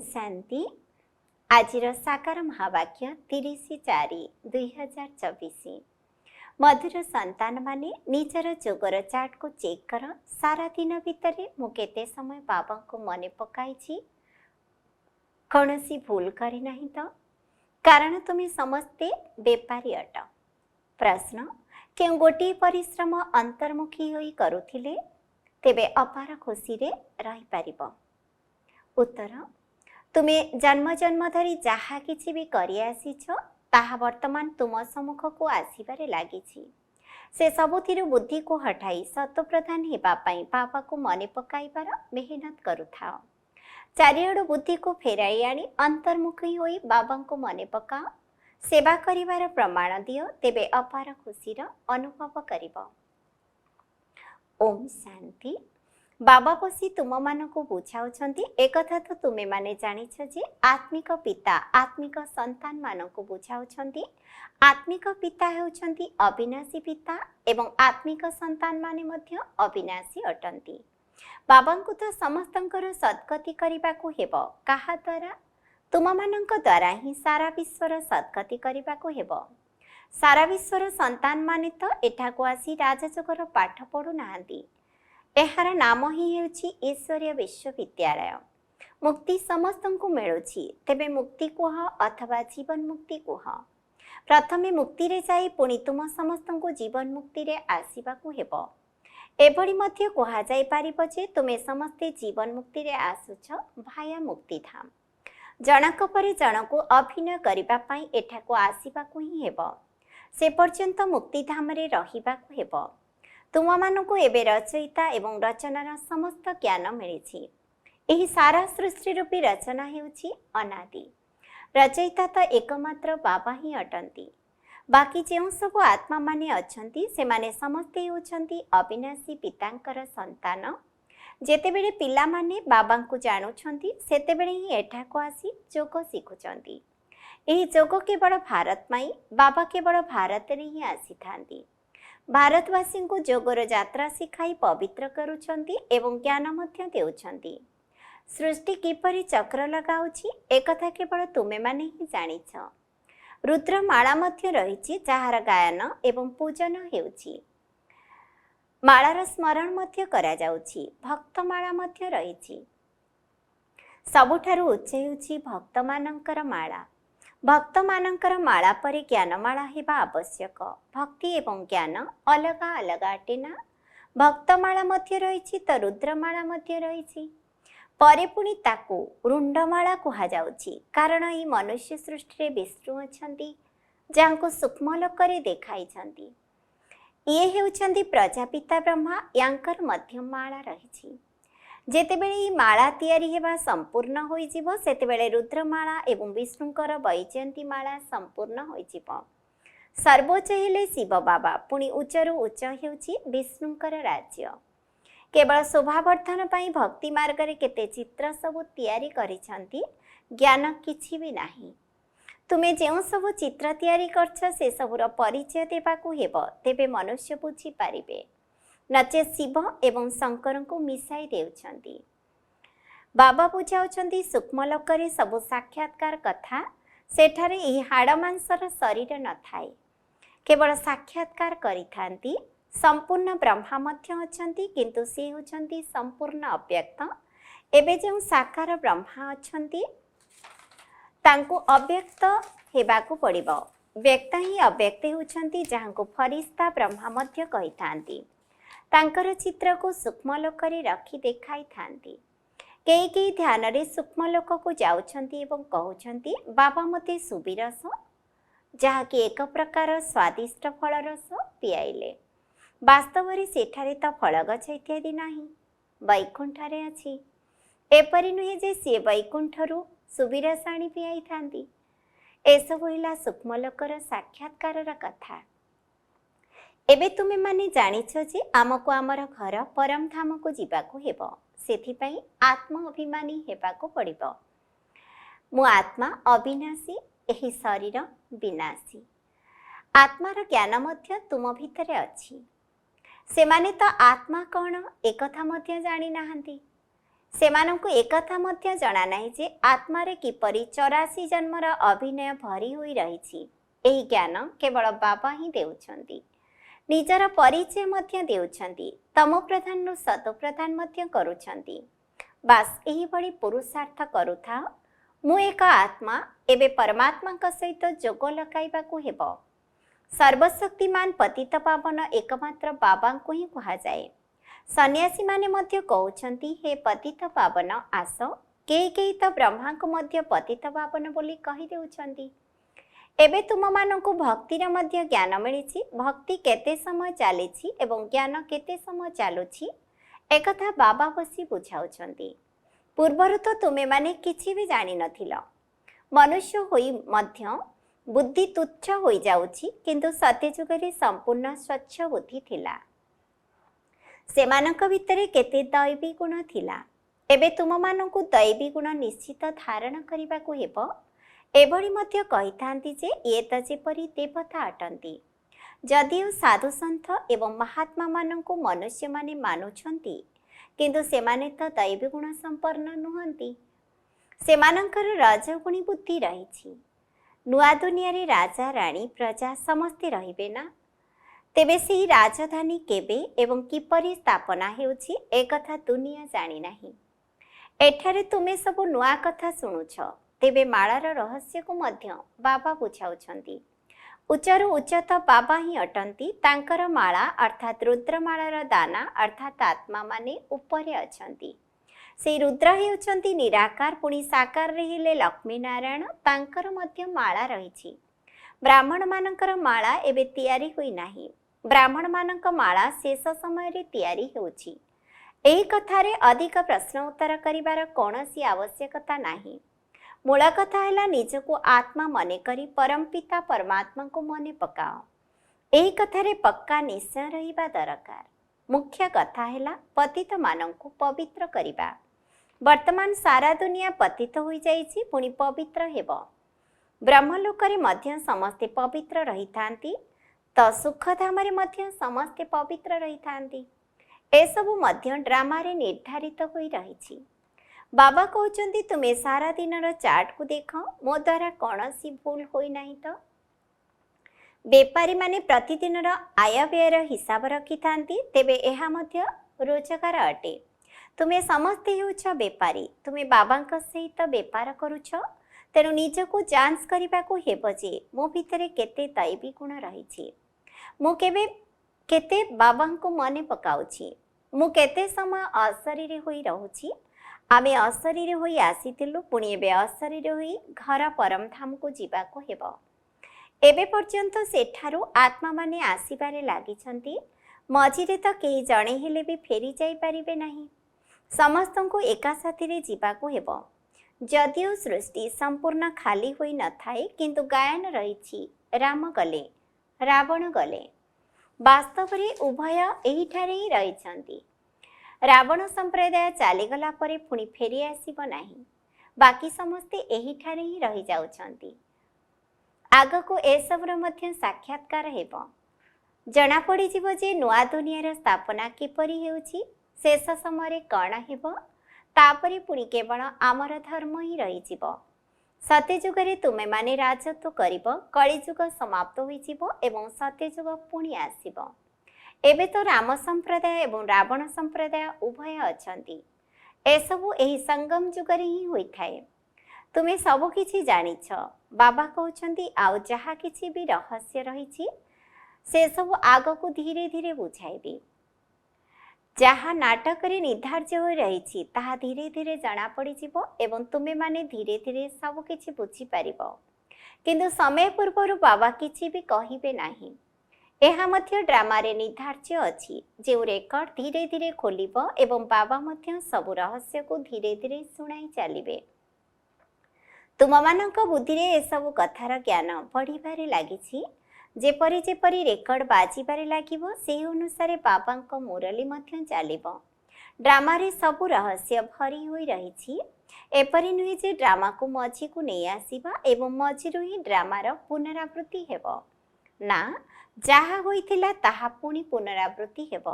शांति। आज साकार महावाक्य 30/4/2024। मधुर संतान माने निजर जोगर चार्ट को चेक कर सारा दिन भितर मु केते समय बाबा को मने पकाई कौनसी भूल करी नहीं तो कारण तुम्हें समस्ते बेपारी अट। प्रश्न क्यों गोटे परिश्रम अंतर्मुखी होई करुथिले तेबे अपार खुशी रे रही पारिबो। उत्तर तुम्हें जन्म जन्म धरी जहा किछि भी करि आसीछ ताहा वर्तमान तुम सम्मुख को आसीबारे लागिछि। से सबुथिरु बुद्धि को हटाई सत्प्रधान हेबा पई बाबा को मने पकाइबार मेहनत करुथाओ। चारिआडु बुद्धि को फेराई आनी अंतर्मुखी होई बाबा को मने पकाओ। सेवा करिवार प्रमाण दियो तेबे अपार खुशीर अनुभव करिबो। ओम शांति। बाबा बसी तुम मान को बुझाउछंती एकथा तो तुमे माने जानिछ जे आत्मिक पिता आत्मिक संतान मान को बुझाउछंती। आत्मिक पिता हेउछंती अविनाशी पिता एवं आत्मिक संतान माने मध्य अविनाशी अटंती। बाबा को तो समस्तंकर सद्गति करिबा को हेबो। काहा द्वारा? तुम मानक द्वारा ही सारा विश्वर सद्गति करिबा को हेबो। सारा विश्वर संतान माने तो एठा को आसी राजजोगर पाठ पढु नाहंती। एहार नाम ही हेउछि ईश्वरीय विश्वविद्यालय। मुक्ति समस्त को मिलुछि तेबे मुक्ति कुह अथवा जीवन मुक्ति कुह। प्रथमे मुक्ति रे जाई पुणी तुम समस्त को जीवन मुक्ति रे आसीबा को हेबो। एभली मध्य कुहा जाई पारिबो जे तुमे समस्ते जीवन मुक्ति रे आसुछ भाया मुक्ति धाम। जनक परे जनक अभिनय करिबा पई एठा को आसीबा को ही हेबो। से पर्यंत मुक्ति धाम रे रहिबा को हेबो। तुम मानकु एबे रचयिता एवं रचनार समस्त ज्ञान मिलिछि। एही सारा सृष्टि रूपी रचना हेउछि अनादि। रचयिता तो एकमात्र बाबा ही अटंती। बाकी जेउ सब आत्मा माने अछंती से माने समस्ते हेउछंती अविनाशी पितांकर संतान। जेतेबेले पिला माने बाबा को जानुछंती सेतेबेले ही एठा को आसी जोग शिखुछंती। एही जोग केवल भारत माई बाबा केवल भारत रे ही आसी थांती। भारतवासी को जोगर यात्रा शिखाई पवित्र करुछंती एवं ज्ञान मध्य देउछंती। सृष्टि किपरि चक्र लगाउछि एकथा केवल तुमे माने ही जानिछ। रुद्रमाला मध्य रहिछि जहार गायन एवं पूजन हेउछि। मालार स्मरण मध्य करा जाउछि। भक्तमाला मध्य रहिछि। सबुठारु उच्च हेउछि भक्तमानंकर माला। भक्त मानंकर माला परे ज्ञानमाला हेबा आवश्यक। भक्ति एवं ज्ञान अलगा अलगा अटेना। भक्तमाला मध्य रहिछि तो रुद्रमाला मध्य रहिछि। परे पुणी ताकू रुंडमाला कुहा जाउछि कारण ई मनुष्य सृष्टि रे विष्णु अछंती जांको सूक्ष्म लोकरे देखाइछंती। ये हेउछंती प्रजापिता ब्रह्मा यांकर मध्यम माला रहिछि। जेतेबेले माला तैयारी हेबा संपूर्ण होई जिवो सेतेबेले रुद्रमाला एवं विष्णुकर वैजयंती माला संपूर्ण होई जिवो। सर्वोच्च हेले शिव बाबा पुणी उच्चरु उच्च हेउछि विष्णुकर राज्य। केवल शोभावर्धन पई भक्ति मार्ग रे केते चित्र सब तैयारी करिसंती ज्ञान किछि भी नाही। तुमे जेउ सब चित्र तैयारी करछ से सबुर परिचय देबाकू हेबो तेबे मनुष्य बुझी पारिबे। नचे शिव एवं शंकर को मिसाई देउछंती। बाबा बुझाउछंती सूक्ष्म लोकरे सब साक्षात्कार कथा सेठारे एही हाड़ मांसर शरीर न थाए। केवल साक्षात्कार करिथांती। संपूर्ण ब्रह्मा मध्य अछंती किंतु से होछंती संपूर्ण अव्यक्त। एबे जे साकार ब्रह्मा अछंती तांको अव्यक्त हेबाकू पड़िबो। व्यक्त ही अव्यक्त होछंती जहांको फरिश्ता ब्रह्मा मध्य कहिथांती। तांकर चित्र को सूक्ष्म लोकरे रखी देखाई थांती। कई कई ध्यान रे सूक्ष्म लोक को जाउछंती एवं कहउछंती बाबा मते सुबिरस जहा कि एक प्रकार स्वादिष्ट फल रस पियाइले। वास्तव रे सेठारे तो फल गछ इत्यादि नाही वैकुंठरे अछि। एपरि नुहे जे से वैकुंठरु सुबिरस आनी पियाई थांती। एसबु हिला सूक्ष्म लोकर साक्षात्कार कथा। एबे तुमे माने जानिछ जे आमको आमर घर परम धाम को जीवाको हेबो। सेथि पई आत्म अभिमानी हेबाको पड़िबो। मु आत्मा अविनाशी एही शरीर विनाशी। आत्मार ज्ञान मध्य तुम भितरे अछि। से माने तो आत्मा कौन एकथा मध्य जानी नाहंती। ସେମାନଙ୍କୁ ଏକଥା ମଧ୍ୟ ଜଣା ନାହିଁ ଯେ ଆତ୍ମାରେ କିପରି 84 ଜନ୍ମର ଅଭିନୟ ଭରି ହୋଇ ରହିଛି। ଏହି ଜ୍ଞାନ କେବଳ ବାବା ହିଁ ଦେଉଛନ୍ତି। ନିଜର ପରିଚୟ ମଧ୍ୟ ଦେଉଛନ୍ତି। ତମ ପ୍ରଧାନରୁ ସତ ପ୍ରଧାନ ମଧ୍ୟ କରୁଛନ୍ତି। ବାସ୍ ଏହିଭଳି ପୁରୁଷାର୍ଥ କରୁଥାଅ। ମୁଁ ଏକ ଆତ୍ମା, ଏବେ ପରମାତ୍ମାଙ୍କ ସହିତ ଯୋଗ ଲଗାଇବାକୁ ହେବ। ସର୍ବଶକ୍ତିମାନ ପତିତ ପାବନ ଏକମାତ୍ର ବାବାଙ୍କୁ ହିଁ କୁହାଯାଏ। ସନ୍ନ୍ୟାସୀମାନେ ମଧ୍ୟ କହୁଛନ୍ତି, ହେ ପତିତ ପାବନ ଆସ। କେହି କେହି ତ ବ୍ରହ୍ମାଙ୍କୁ ମଧ୍ୟ ପତିତ ପାବନ ବୋଲି କହିଦେଉଛନ୍ତି। ଏବେ ତୁମମାନଙ୍କୁ ଭକ୍ତିର ମଧ୍ୟ ଜ୍ଞାନ ମିଳିଛି। ଭକ୍ତି କେତେ ସମୟ ଚାଲିଛି ଏବଂ ଜ୍ଞାନ କେତେ ସମୟ ଚାଲୁଛି, ଏକଥା ବାବା ବସି ବୁଝାଉଛନ୍ତି। ପୂର୍ବରୁ ତ ତୁମେମାନେ କିଛି ବି ଜାଣିନଥିଲ। ମନୁଷ୍ୟ ହୋଇ ମଧ୍ୟ ବୁଦ୍ଧି ତୁଚ୍ଛ ହୋଇଯାଉଛି, କିନ୍ତୁ ସତ୍ୟଯୁଗରେ ସମ୍ପୂର୍ଣ୍ଣ ସ୍ୱଚ୍ଛ ବୁଦ୍ଧି ଥିଲା। ସେମାନଙ୍କ ଭିତରେ କେତେ ଦୈବୀ ଗୁଣ ଥିଲା। ଏବେ ତୁମମାନଙ୍କୁ ଦୈବୀ ଗୁଣ ନିଶ୍ଚିତ ଧାରଣ କରିବାକୁ ହେବ। ଏଭଳି ମଧ୍ୟ କହିଥାନ୍ତି ଯେ ଇଏ ତ ଯେପରି ଦେବତା ଅଟନ୍ତି। ଯଦିଓ ସାଧୁସନ୍ଥ ଏବଂ ମହାତ୍ମାମାନଙ୍କୁ ମନୁଷ୍ୟମାନେ ମାନୁଛନ୍ତି, କିନ୍ତୁ ସେମାନେ ତ ଦୈବୀ ଗୁଣ ସମ୍ପନ୍ନ ନୁହନ୍ତି। ସେମାନଙ୍କର ରଜଗୁଣୀ ବୁଦ୍ଧି ରହିଛି। ନୂଆ ଦୁନିଆରେ ରାଜା, ରାଣୀ, ପ୍ରଜା ସମସ୍ତେ ରହିବେ ନା? ତେବେ ସେହି ରାଜଧାନୀ କେବେ ଏବଂ କିପରି ସ୍ଥାପନା ହେଉଛି, ଏକଥା ଦୁନିଆ ଜାଣିନାହିଁ। ଏଠାରେ ତୁମେ ସବୁ ନୂଆ କଥା ଶୁଣୁଛ। ତେବେ ମାଳାର ରହସ୍ୟକୁ ମଧ୍ୟ ବାବା ବୁଝାଉଛନ୍ତି। ଉଚ୍ଚରୁ ଉଚ୍ଚ ତ ବାବା ହିଁ ଅଟନ୍ତି। ତାଙ୍କର ମାଳା ଅର୍ଥାତ୍ ରୁଦ୍ରମାଳାର ଦାନା ଅର୍ଥାତ୍ ଆତ୍ମାମାନେ ଉପରେ ଅଛନ୍ତି। ସେହି ରୁଦ୍ର ହେଉଛନ୍ତି ନିରାକାର, ପୁଣି ସାକାରରେ ହେଲେ ଲକ୍ଷ୍ମୀ ନାରାୟଣ। ତାଙ୍କର ମଧ୍ୟ ମାଳା ରହିଛି। ବ୍ରାହ୍ମଣମାନଙ୍କର ମାଳା ଏବେ ତିଆରି ହୋଇନାହିଁ। ବ୍ରାହ୍ମଣମାନଙ୍କ ମାଳା ଶେଷ ସମୟରେ ତିଆରି ହେଉଛି। ଏହି କଥାରେ ଅଧିକ ପ୍ରଶ୍ନ ଉତ୍ତର କରିବାର କୌଣସି ଆବଶ୍ୟକତା ନାହିଁ। ମୂଳ କଥା ହେଲା ନିଜକୁ ଆତ୍ମା ମନେକରି ପରମପିତା ପରମାତ୍ମାଙ୍କୁ ମନେ ପକାଅ। ଏହି କଥାରେ ପକ୍କା ନିଶ୍ଚୟ ରହିବା ଦରକାର। ମୁଖ୍ୟ କଥା ହେଲା ପତିତମାନଙ୍କୁ ପବିତ୍ର କରିବା। ବର୍ତ୍ତମାନ ସାରା ଦୁନିଆ ପତିତ ହୋଇଯାଇଛି, ପୁଣି ପବିତ୍ର ହେବ। ବ୍ରହ୍ମଲୋକରେ ମଧ୍ୟ ସମସ୍ତେ ପବିତ୍ର ରହିଥାନ୍ତି, ତ ସୁଖଧାମରେ ମଧ୍ୟ ସମସ୍ତେ ପବିତ୍ର ରହିଥାନ୍ତି। ଏସବୁ ମଧ୍ୟ ଡ୍ରାମାରେ ନିର୍ଦ୍ଧାରିତ ହୋଇ ରହିଛି। ବାବା କହୁଛନ୍ତି, ତୁମେ ସାରା ଦିନର ଚାର୍ଟକୁ ଦେଖ। ମୋ ଦ୍ୱାରା କୌଣସି ଭୁଲ ହୋଇନାହିଁ ତ? ବେପାରୀମାନେ ପ୍ରତିଦିନର ଆୟବ୍ୟୟର ହିସାବ ରଖିଥାନ୍ତି। ତେବେ ଏହା ମଧ୍ୟ ରୋଜଗାର ଅଟେ। ତୁମେ ସମସ୍ତେ ହେଉଛ ବେପାରୀ। ତୁମେ ବାବାଙ୍କ ସହିତ ବେପାର କରୁଛ। ତେଣୁ ନିଜକୁ ଯାଞ୍ଚ କରିବାକୁ ହେବ ଯେ ମୋ ଭିତରେ କେତେ ଦୈବୀ ଗୁଣ ରହିଛି। ମୁଁ କେତେ ବାବାଙ୍କୁ ମନେ ପକାଉଛି। ମୁଁ କେତେ ସମୟ ଅଶରୀରୀ ହୋଇ ରହୁଛି। ଆମେ ଅଶରୀରୀ ହୋଇ ଆସିଥିଲୁ, ପୁଣି ଏବେ ଅଶରୀରୀ ହୋଇ ଘର ପରମଧାମକୁ ଯିବାକୁ ହେବ। ଏବେ ପର୍ଯ୍ୟନ୍ତ ସେଠାରୁ ଆତ୍ମାମାନେ ଆସିବାରେ ଲାଗିଛନ୍ତି। ମଝିରେ ତ କେହି ଜଣେ ହେଲେ ବି ଫେରି ଯାଇପାରିବେ ନାହିଁ। ସମସ୍ତଙ୍କୁ ଏକା ସାଥିରେ ଯିବାକୁ ହେବ। ଯଦିଓ ସୃଷ୍ଟି ସମ୍ପୂର୍ଣ୍ଣ ଖାଲି ହୋଇନଥାଏ, କିନ୍ତୁ ଗାୟନ ରହିଛି, ରାମ ଗଲେ, ରାବଣ ଗଲେ। ବାସ୍ତବରେ ଉଭୟ ଏହିଠାରେ ହିଁ ରହିଛନ୍ତି। ରାବଣ ସମ୍ପ୍ରଦାୟ ଚାଲିଗଲା ପରେ ପୁଣି ଫେରି ଆସିବ ନାହିଁ। ବାକି ସମସ୍ତେ ଏହିଠାରେ ହିଁ ରହିଯାଉଛନ୍ତି। ଆଗକୁ ଏସବୁର ମଧ୍ୟ ସାକ୍ଷାତକାର ହେବ। ଜଣାପଡ଼ିଯିବ ଯେ ନୂଆ ଦୁନିଆର ସ୍ଥାପନା କିପରି ହେଉଛି, ଶେଷ ସମୟରେ କ'ଣ ହେବ। ତାପରେ ପୁଣି କେବଳ ଆମର ଧର୍ମ ହିଁ ରହିଯିବ। ସତ୍ୟଯୁଗରେ ତୁମେମାନେ ରାଜତ୍ୱ କରିବ। କଳିଯୁଗ ସମାପ୍ତ ହୋଇଯିବ ଏବଂ ସତ୍ୟଯୁଗ ପୁଣି ଆସିବ। ଏବେ ତ ରାମ ସମ୍ପ୍ରଦାୟ ଏବଂ ରାବଣ ସମ୍ପ୍ରଦାୟ ଉଭୟ ଅଛନ୍ତି। ଏସବୁ ଏହି ସଙ୍ଗମ ଯୁଗରେ ହିଁ ହୋଇଥାଏ। ତୁମେ ସବୁ କିଛି ଜାଣିଛ। ବାବା କହୁଛନ୍ତି, ଆଉ ଯାହା କିଛି ବି ରହସ୍ୟ ରହିଛି, ସେସବୁ ଆଗକୁ ଧୀରେ ଧୀରେ ବୁଝାଇବି। ଯାହା ନାଟକରେ ନିର୍ଦ୍ଧାର୍ଯ୍ୟ ହୋଇ ରହିଛି, ତାହା ଧୀରେ ଧୀରେ ଜଣାପଡ଼ିଯିବ ଏବଂ ତୁମେମାନେ ଧୀରେ ଧୀରେ ସବୁକିଛି ବୁଝିପାରିବ। କିନ୍ତୁ ସମୟ ପୂର୍ବରୁ ବାବା କିଛି ବି କହିବେ ନାହିଁ। ଏହା ମଧ୍ୟ ଡ୍ରାମାରେ ନିର୍ଦ୍ଧାର୍ଯ୍ୟ ଅଛି। ଯେଉଁ ରେକର୍ଡ ଧୀରେ ଧୀରେ ଖୋଲିବ ଏବଂ ବାବା ମଧ୍ୟ ସବୁ ରହସ୍ୟକୁ ଧୀରେ ଧୀରେ ଶୁଣାଇ ଚାଲିବେ। ତୁମମାନଙ୍କ ବୁଦ୍ଧିରେ ଏସବୁ କଥାର ଜ୍ଞାନ ବଢ଼ିବାରେ ଲାଗିଛି। ଯେପରି ଯେପରି ରେକର୍ଡ ବାଜିବାରେ ଲାଗିବ, ସେହି ଅନୁସାରେ ବାବାଙ୍କ ମୁରଲି ମଧ୍ୟ ଚାଲିବ। ଡ୍ରାମାରେ ସବୁ ରହସ୍ୟ ଭରି ହୋଇ ରହିଛି। ଏପରି ନୁହେଁ ଯେ ଡ୍ରାମାକୁ ମଝିକୁ ନେଇ ଆସିବା ଏବଂ ମଝିରୁ ହିଁ ଡ୍ରାମାର ପୁନରାବୃତ୍ତି ହେବ। ନା, ଯାହା ହୋଇଥିଲା ତାହା ପୁଣି ପୁନରାବୃତ୍ତି ହେବ।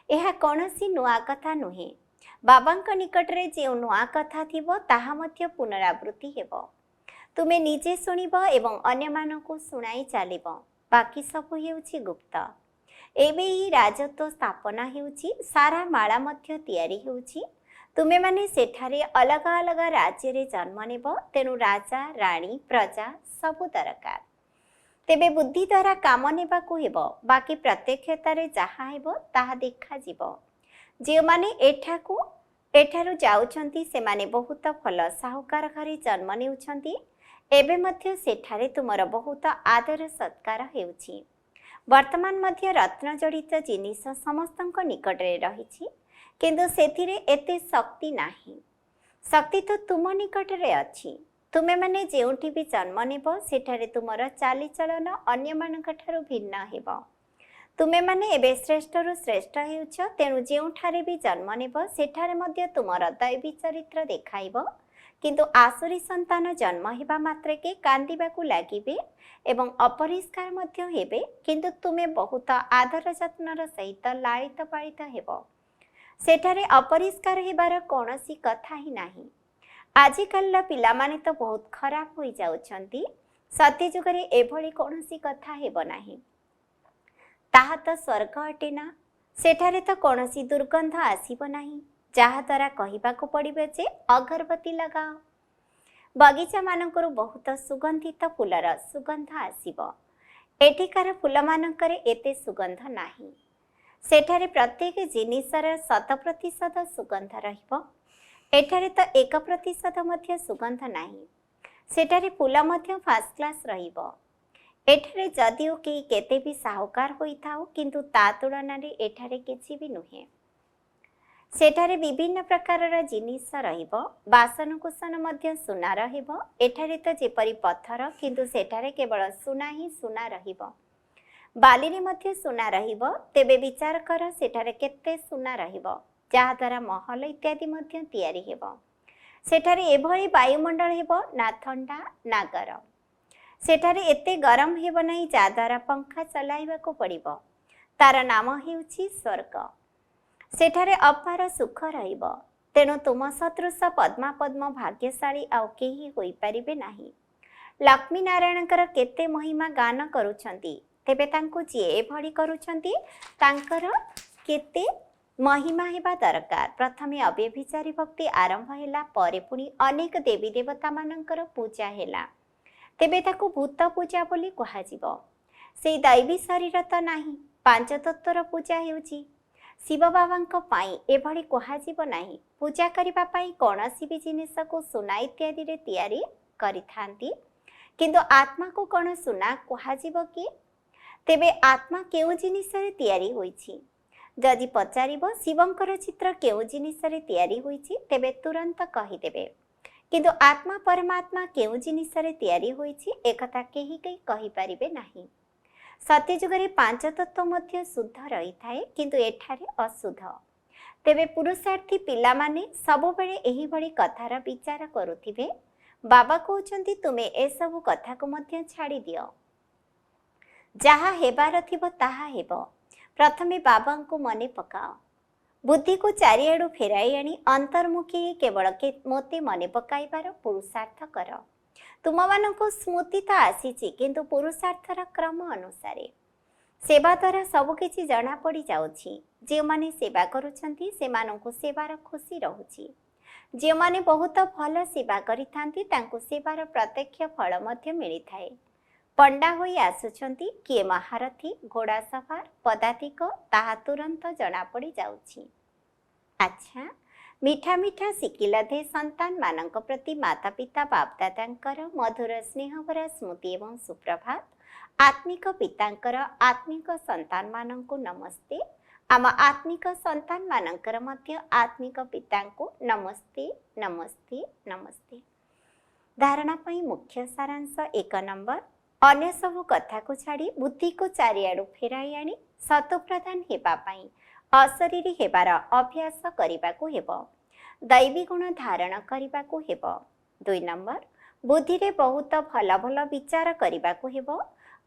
ଏହା କୌଣସି ନୂଆ କଥା ନୁହେଁ। बाबांक निकटरे जो नुआ कथा थिबो ताहा मध्य पुनरावृत्ति हेबो। तुमे निजे शुणिब एवं अन्य मानकु सुनाई चालिब। बाकी सबु हेउछि गुप्त। एबे ही राजत्व स्थापना हेउछि, सारा माला मध्य तयारी हेउछि। तुमे माने सेठारे अलग अलग राज्य रे जन्म नेब, तेनु राजा राणी प्रजा सबु दरकार। तेबे बुद्धि द्वारा काम नेबाकु हेबो, बाकी प्रत्यक्षतारे जाहा हेबो ताहा देखा जिवो। जे माने एठारु जाउछंती सेमाने बहुत फल साहुकार घरे जन्म नेउछंती। एबे मध्य सेठारे तुमर बहुत आदर सत्कार हेउछि। वर्तमान मध्य रत्न जड़ित जिनिस समस्तंक निकटरे रहिछि, किंतु सेथिरे एते शक्ति नाही। शक्ति तो तुम निकटरे अछि। तुमे माने जेउठी भी जन्म नेब सेठारे तुमर चालीचलन अन्य मानक ठारु भिन्न हेबो। तुमे माने एबे श्रेष्ठरु श्रेष्ठ हेउछ, तेणु जेउठारे भी जन्म नेब सेठारे मध्य तुमर दैवी चरित्र देखाइब। किंतु आसुरी संतान जन्म हेबा मात्रेके कांदिबाकु लागिबे एवं अपरिष्कार मध्य हेबे, किंतु तुमे बहुत आदर जत्नर सहित लालित पालित हेबो। सेठारे अपरिष्कार हेबार कोनोसी कथा ही नाही। आजिकाल पिला माने तो बहुत खराब होई जाउछंती। सत्य जुगरे एभली कोनोसी कथा हेबो नाही। ताहा तो स्वर्ग अटेना। सेठारे तो कोनोसी दुर्गंध आसीबो नाही, जहा द्वारा कहिबाकु पड़िबे जे अगरबत्ती लगाओ। बगीचा मानकरु बहुत सुगंधित फुलर सुगंध आसीबो। एठिकार फुल मानकरे एते सुगंध नाही। सेठारे प्रत्येक जिनिसर 100% सुगंध रहिबो। एठारे तो 1% मध्य सुगंध नाही। सेठारे फुल मध्य फास्ट क्लास रहिबो। एठारे जदिओ केही केते भी साहुकार होई थाओ, किंतु ता तुलनारे एठारे किछि भी नुहे। सेठारे विभिन्न प्रकारर जिनिस रहिबो। बासन कुसन मध्य सुना रहिबो। एठारे तो जेपरि पत्थर, किंतु सेठारे केवल सुना ही सुना रहिबो। बालिरे मध्य सुना रहिबो। तेबे विचार कर सेठारे केते सुना रहिबो, जहा द्वारा महल इत्यादि मध्य तयारी हेबो। सेठारे एभली वायुमंडल हेबो ना ठंडा ना गरम। सेठारे एते गरम हेबो नाही जा द्वारा पंखा चलाइबाको पड़िबो। तार नाम हेउछि स्वर्ग। सेठारे अपार सुख रहिबो। तेणु तुम सदृश पद्मा पद्म भाग्यशाली आउ केही होई परिबे नाही। लक्ष्मी नारायणकर केते महिमा गान करूछंती, तेबे तांको जे एभली करूछंती तांकर केते महिमा हेबा दरकार। प्रथमे अव्यभिचारी भक्ति आरंभ हेला, परे पुनी अनेक देवी देवता मानकर पूजा हेला। तेबे ताको भूत पूजा बोली कहाजिबो। सेई दैवी शरीर तो नाही, पांच तत्वर पूजा हेउछि। शिव बाबांक पाई एभली कहाजिबो नाही। पूजा करिबा पाई कोनोसी भी जिनिस को सुना इत्यादि रे तयारी करिथांती, किंतु आत्मा को कोन सुना कहाजिबो कि? तेबे आत्मा केउ जिनिस रे तयारी होइछि? जदि पचारिबो शिवंकर चित्र केउ जिनिस रे तयारी होइछि, तेबे तुरंत कहिदेबे। किंतु आत्मा परमात्मा केउ जिनिस रे तयारी होइछि एकथा केही कहि परिबे नाही। सत्य जुगरे पांच तत्व मध्य शुद्ध रही थाए, किंतु एठारे अशुद्ध। तेबे पुरुषार्थी पिला माने सब बेले एही भली कथार विचार करुथिबे। बाबा कहउछंती तुमे ए सब कथा को मध्य छाड़ी दियो। जहा हेबार थिबो ताहा हेबो। प्रथमे बाबांको मने पकाओ। बुद्धि को चारिआडु फेराई आनी अंतर्मुखी केवल मोते मने पकाइबार पुरुषार्थ कर। तुम मानको स्मृति तो आसीछि, किंतु पुरुषार्थर क्रम अनुसारे। सेवा द्वारा सब किछि जना पड़ी जाउछि। जे माने सेवा करूछंती सेमानंकु सेवार खुशी रहुछि। जे माने बहुत भल सेवा करिथांती तांकु सेवार प्रत्यक्ष फल मध्य मिलिथाए। पंडा होई आसुछंती, किए महारथी, घोड़ा सवार, पदातिक ताहा तुरंत जना पड़ी जाउछि। अच्छा, मीठा मीठा शिकिला दे संतान मानक प्रति माता पिता बापदादांकर मधुर स्नेह भरा स्मृति एवं सुप्रभात। आत्मिक पितांकर आत्मिक संतान मानंकु नमस्ते। आम आत्मिक संतान मानंकर मध्य आत्मिक पितांकु नमस्ते नमस्ते नमस्ते। धारणा पई मुख्य सारांश 1 नंबर, अन्य सब कथा को छाड़ी बुद्धि को चारिआडु फेराई आनी सत प्रदान हेबा पई अशरीरी हेबार अभ्यास करिबाकु हेबो। दैवी गुण धारण करिबाकु हेबो। 2 नंबर, बुद्धि रे बहुत भल भल विचार करिबाकु हेबो।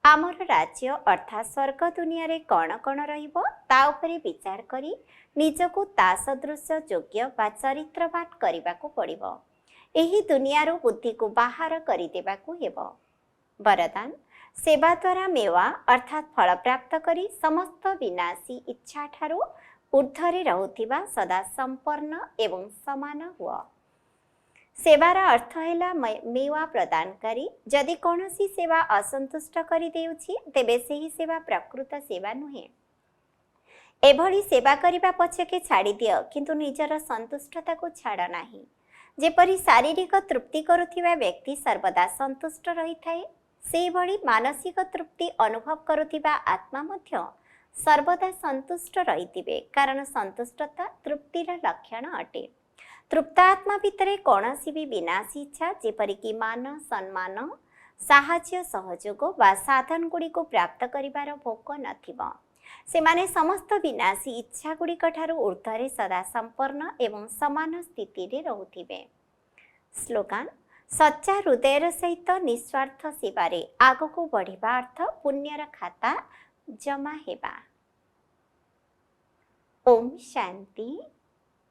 आमर राज्य अर्थात स्वर्ग दुनिया रे कौन कौन रहिबो ता उपरे विचार करी निजको ता सदृश योग्य बा चरित्रवान करिबाकू पड़िबो। एही दुनियारू बुद्धि को बाहर करि देबाकू हेबो। वरदान सेवा द्वारा मेवा अर्थात फल प्राप्त करी समस्त विनाशी इच्छा ठारू ऊर्ध्वरे रहुथिबा सदा संपन्न एवं समान हुआ। सेवार अर्थ है मेवा प्रदानकारी। जदि कौनसी सेवा असंतुष्ट करि देउछि तेबे सेही सेवा प्रकृत सेवा नुहे। एभली सेवा करिबा पछके छाड़ी दियो किंतु निजर संतुष्टता को छाड़ नाही। जेपरि शारीरिक तृप्ति करुथिबा व्यक्ति सर्वदा संतुष्ट रही थाए सेही भली मानसिक तृप्ति अनुभव करुथिबा आत्मा मध्य सर्वदा संतुष्ट रहिथिबे, कारण संतुष्टता तृप्तिर लक्षण अटे। तृप्त आत्मा भितर कौनसी भी विनाशी इच्छा जेपरिक मान सम्मान साहाय्य सहयोग व साधन गुड़ी को प्राप्त करिबार भोक नथिबो। सेमाने समस्त विनाशी इच्छा गुड़िक ठारू ऊर्ध्वरे सदा संपन्न एवं समान स्थिति रे रहुथिबे। स्लोगान सच्चा हृदयर सहित निस्वार्थ सेवारे आगको बढ़िबा अर्थ पुण्यर खाता जमा हेबा। ओम शांति।